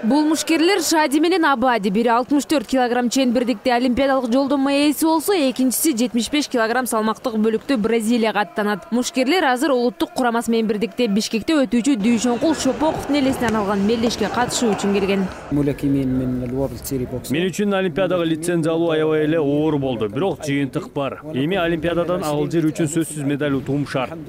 Бул мушкерлер Шади менен Абади. Бири 64 килограмм чейин-бирдикте олимпиадалык жолдомо ээси болсо, экинчиси 75 килограмм салмактык бөлүктө Бразилияга аттанат. Мушкерлер азыр улуттук курамасы менен бирдикте Бишкекте өтүүчү Дүйшөнкул Шопоковдун элесине арналган мелдешке катышуу үчүн келген. Мен үчүн олимпиадага лицензия алуу аябай эле оор болду. Бирок жыйынтык бар. Эми олимпиададан Алжир үчүн сөзсүз медаль утуум шарт.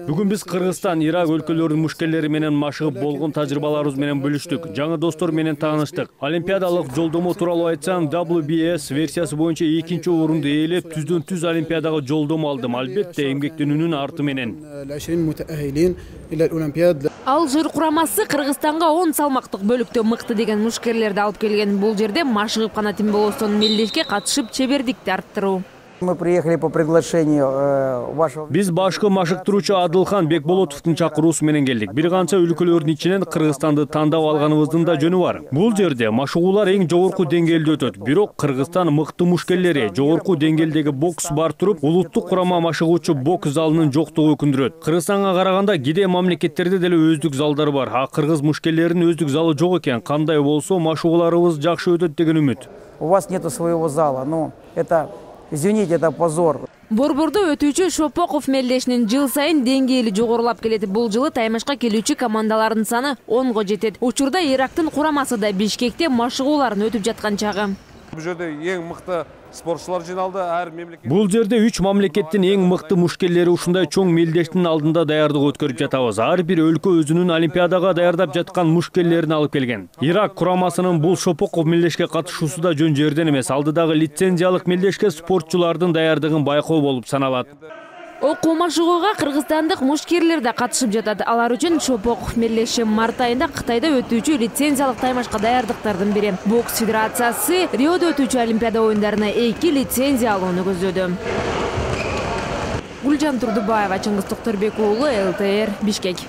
Бүгүн биз Кыргызстан, Ирак өлкөлөрүнүн мушкерлери менен машыгып болгон тажрыйбаларыбыз менен бөлүштүк. Жаңы достор менен тааныштык. Олимпиадалык жолдомо тууралуу айтсам, WBS версиясы боюнча экинчи орунду ээлеп, түздөн-түз олимпиадага жолдомо алдым. Албетте, эмгектенүүнүн арты менен. Алжир курамасы Кыргызстанга 10 салмактык бөлүктө мыкты деген мушкерлерди алып келген. Бул жерде машыгып гана тинбостон мелдешке катышып чебердикти арттыруу. Мы приехали по приглашению вашего... Биз башкы машыктыруучу Адылхан Бекболотовдун чакыруусу менен келдик. Бир канча өлкөлөрдүн ичинен Кыргызстанды тандап алганыбыздын да жөнү бар. Бул жерде машыгуулар эң жогорку деңгээлде өтөт. Бирок Кыргызстан мыкты мушкерлери, жогорку деңгээлдеги бокс бар туруп, улуттук курама машыгуучу бокс залынын жоктугу өкүндүрөт. Кыргызстанга караганда киде мамлекеттерде деле өздүк залдары бар. А кыргыз мушкерлеринин өздүк залы жок экен. Кандай болсо машыгууларыбыз жакшы өтөт деген үмүт. У вас нету своего зала, но это... Извините, это позор. Борбордо өтүүчү Шопоков мелдешинин жыл сайын деңгээли жогорулап келет. Бул жылы таймашка келүүчү командалардын саны 10го жетет. Учурда Ирактын курамасы да Бишкекте машыгууларын өтүп жаткан чагы. Бул жерде эң мыкты спортчулар жиналды. Бул жерде 3 мамлекеттин эң мыкты мушкерлери ушундай чоң мелдештин алдында даярдык өткөрүп жатабыз. Ар бир өлкө өзүнүн олимпиадага даярдап жаткан мушкерлерин алып келген. Ирак курамасынын бул Шопоков мелдешке катышуусу да жөн жерден эмес. Алдыдагы лицензиялык мелдешке спортчулардын даярдыгын байкоо болуп саналат. Окуу машыгууга кыргызстандык мушкерлер да катышып жатат. Алар үчүн Шопоков мелдеши март айында Кытайда өтүүчү лицензиялык таймашка даярдыктардын бири. Бокс федерациясы Риодо өтүүчү олимпиада оюндарына 2 лицензия алууну көздөдү. Гүлжан Турдубаева, Чыңгыз Токторбек уулу, ЛТР, Бишкек.